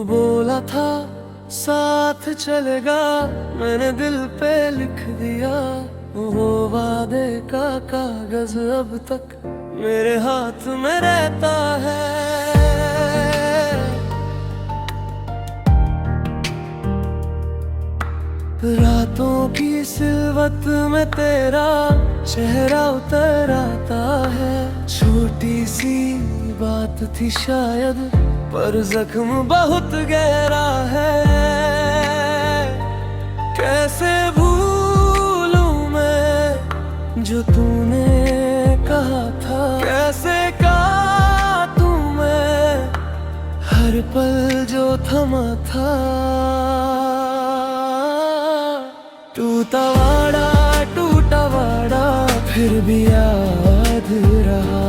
तू बोला था साथ चलेगा, मैंने दिल पे लिख दिया वो वादे का कागज अब तक मेरे हाथ में रहता है। रातों की सिलवत में तेरा चेहरा उतर आता है। छोटी सी बात थी शायद, पर जख्म बहुत गहरा है। कैसे भूलूं मैं जो तूने कहा था, कैसे काटूं मैं हर पल जो थमा था। टूटा वाड़ा फिर भी याद रहा।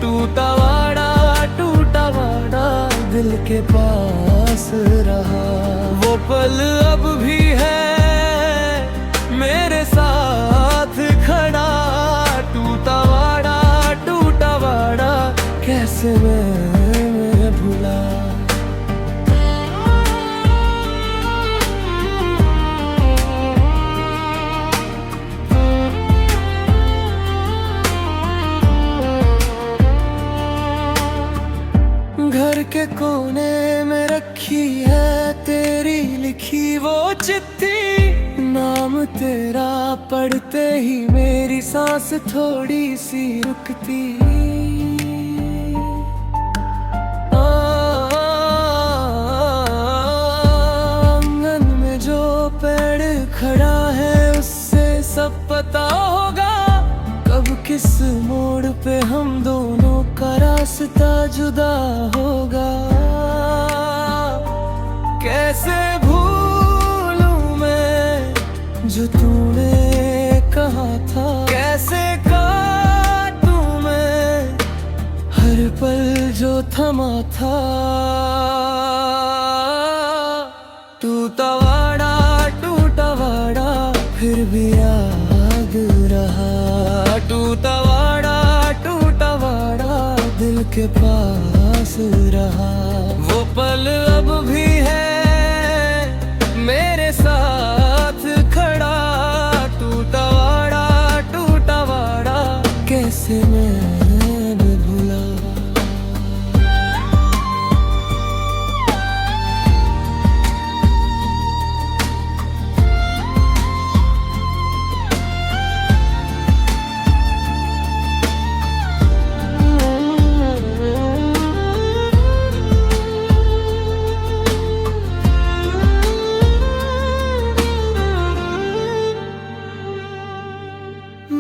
टूटा वाड़ा दिल के पास रहा। वो पल अब भी है मेरे साथ खड़ा। टूटा वाड़ा कैसे मैं भूला। घर के कोने में रखी है तेरी लिखी वो चिट्ठी। नाम तेरा पढ़ते ही मेरी सांस थोड़ी सी रुकती। आंगन में जो पेड़ खड़ा है उससे सब पता होगा कब किस मोड़ पे हम दोनों का रास्ता जुदा होगा। कैसे भूलूं मैं जो तूने कहा था, कैसे काटूं मैं हर पल जो थमा था। टूटा वाड़ा फिर भी याद रहा। टूटा वाड़ा दिल के पास रहा। वो पल अब भी है मेरे साथ खड़ा। टूटा वाड़ा कैसे मैं भूला।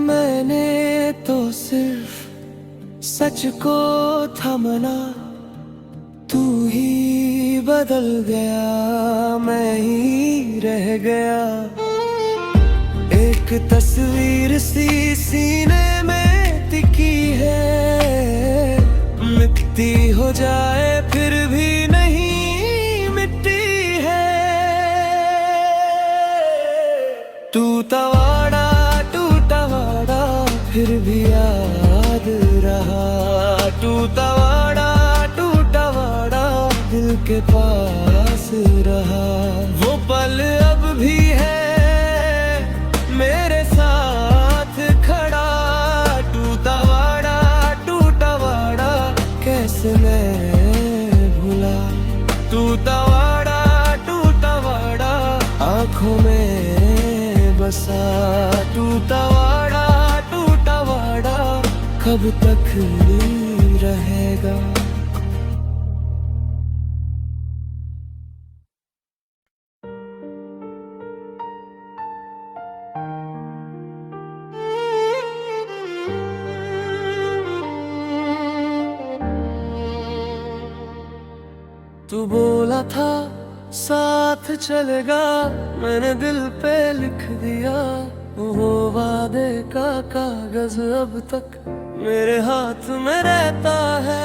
मैंने तो सिर्फ सच को थामना, तू ही बदल गया मैं ही रह गया। एक तस्वीर सी सीने में टिकी है, मिटती हो जाए फिर भी नहीं मिटती है। टूटा वाड़ा फिर भी याद रहा। टूटा वाड़ा दिल के पास रहा। वो पल अब भी है मेरे साथ खड़ा। टूटा वाड़ा कैसे मैं भूला। टूटा वाड़ा आँखों में बसा। टूटा वाड़ा कब तक रहेगा। तू बोला था साथ चलेगा, मैंने दिल पे लिख दिया वो वादे का कागज अब तक मेरे हाथ में रहता है।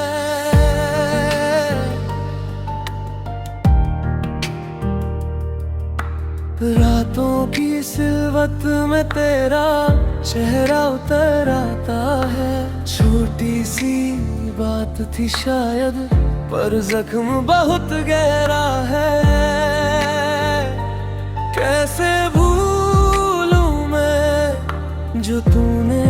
रातों की सिलवत में तेरा चेहरा उतर आता है। छोटी सी बात थी शायद, पर जख्म बहुत गहरा है। कैसे भूलूं मैं जो तूने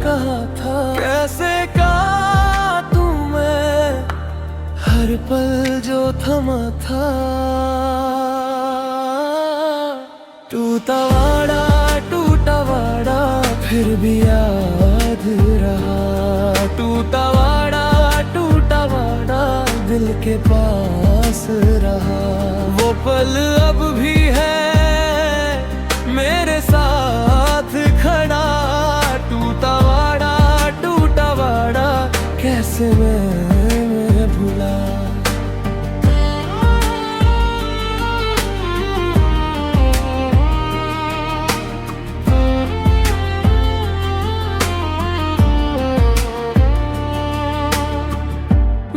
कहा था, कैसे काटूं मैं हर पल जो थमा था। टूटा वाड़ा फिर भी याद रहा, टूटा वाड़ा दिल के पास रहा। वो पल अब भी है मेरे साथ खड़ा, टूटा वाड़ा कैसे मैं भूला।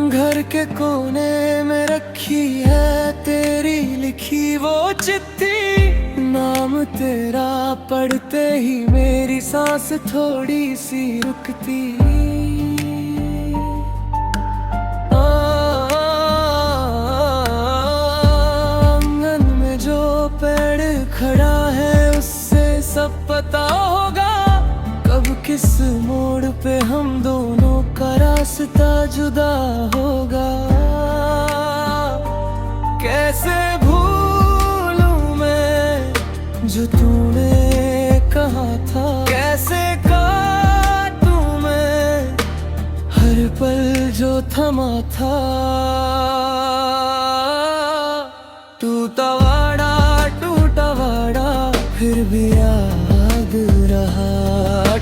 घर के कोने में रखी है तेरी लिखी वो चिट्ठी, नाम तेरा पढ़ते ही मेरी सांस थोड़ी सी रुकती। आंगन में जो पेड़ खड़ा है उससे सब पता होगा, कब किस मोड़ पे हम दोनों का रास्ता जुदा होगा। कैसे भूलूं मैं जो तूने कहा था, कैसे काटूं मैं हर पल जो थमा था। टूटा वाड़ा फिर भी याद रहा,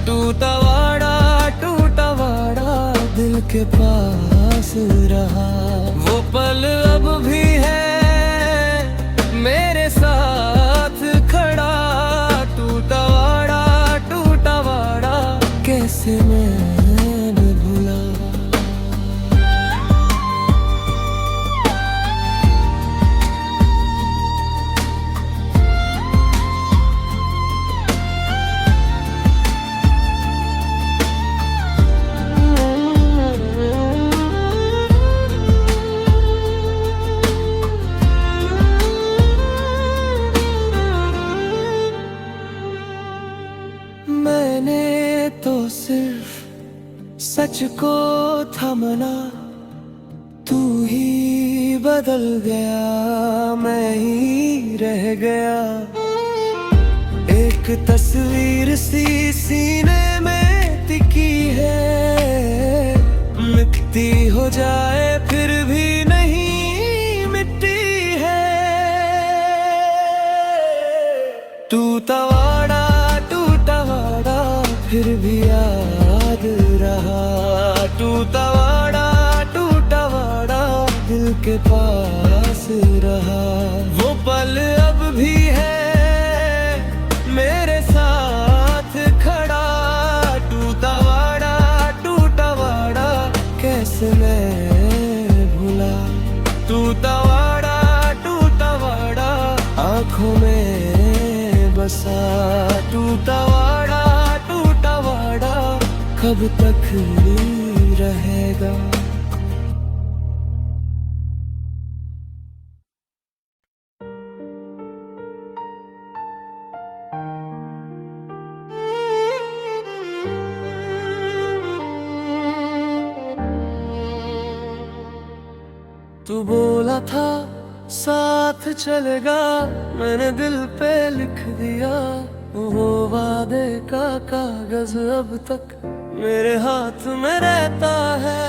टूटा वाड़ा दिल के पास रहा। वो पल अब भी है मेरे साथ खड़ा, टूटा वाड़ा कैसे मैं भूला। मैंने तो सिर्फ सच को थमना, तू ही बदल गया मैं ही रह गया। एक तस्वीर सी सीने में टिकी है, मिटती हो जाए फिर भी नहीं मिटती है। टूटा वाड़ा फिर भी याद रहा, टूटा वाड़ा दिल के पास रहा। वो पल अब भी है मेरे साथ खड़ा, टूटा वाड़ा कैसे मैं भूला। टूटा वाड़ा आँखों में बसा, टूटा वाड़ा कब तक रहेगा। तू बोला था साथ चलेगा, मैंने दिल पे लिख दिया। वो वादे का कागज अब तक मेरे हाथ में रहता है।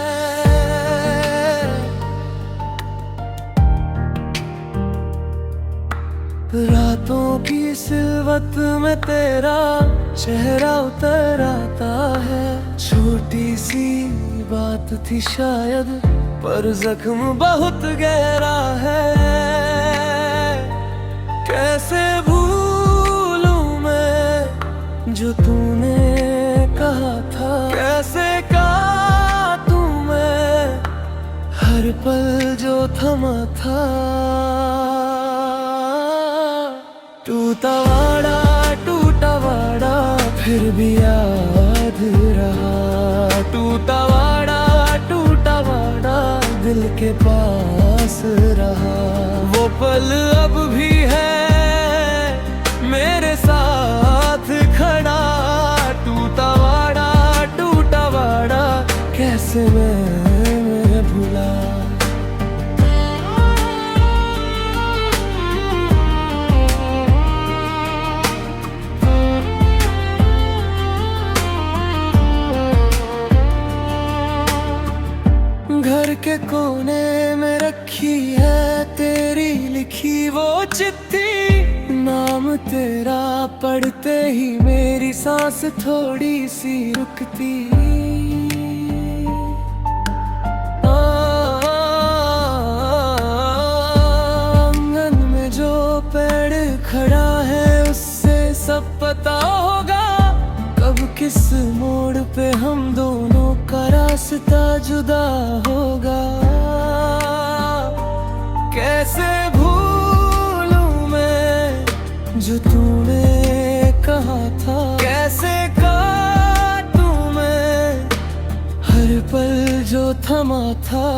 रातों की सिलवत में तेरा चेहरा उतर आता है। छोटी सी बात थी शायद, पर जख्म बहुत गहरा है। कैसे भूलूं मैं जो तूने कहा था, कैसे काटूं मैं हर पल जो थमा था। टूटा वाड़ा फिर भी याद रहा, टूटा वाड़ा दिल के पास रहा। वो पल अब भी है मेरे साथ खड़ा, टूटा वाड़ा कैसे मैं भूला। घर के कोने में रखी है तेरी लिखी वो चिट्ठी, नाम तेरा पढ़ते ही मेरी सांस थोड़ी सी रुकती। आंगन में जो पेड़ खड़ा है उससे सब पता होगा, कब किस मोड़ पे हम दोनों का रास्ता जुदा होगा। कैसे भूलूं मैं जो तूने कहा था, कैसे काटूं मैं हर पल जो थमा था।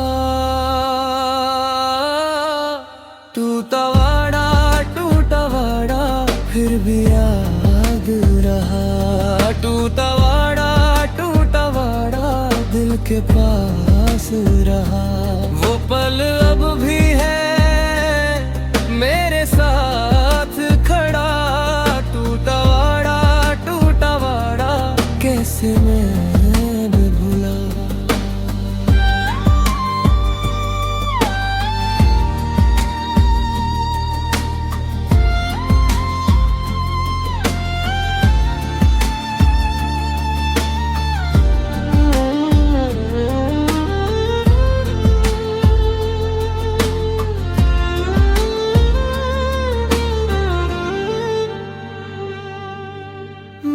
टूटा वाड़ा फिर भी याद रहा, टूटा वाड़ा दिल के पास रहा। वो पल अब भी है मेरे साथ खड़ा, टूटा वाड़ा कैसे मैं भी भूला।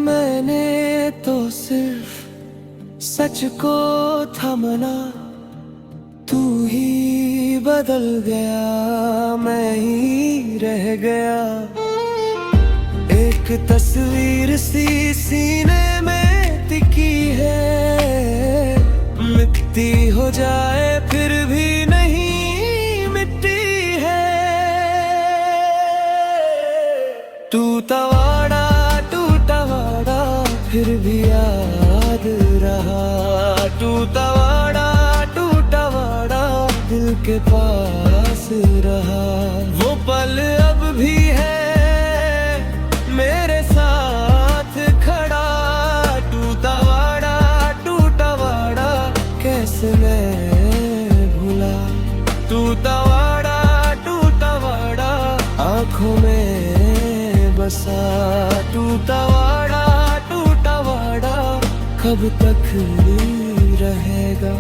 मैंने तो सिर्फ सच को था मना, तू ही बदल गया मैं ही रह गया। एक तस्वीर सी सीने में टिकी है, मिटती हो जाए फिर भी नहीं मिटती है। टूटा वाड़ा फिर भी याद रहा, टूटा वाड़ा दिल के पास रहा। वो पल अब भी है मेरे साथ खड़ा, टूटा वाड़ा कैसे मैं भूला। टूटा वाड़ा आँखों में बसा, टूटा वाड़ा कब तक रहेगा।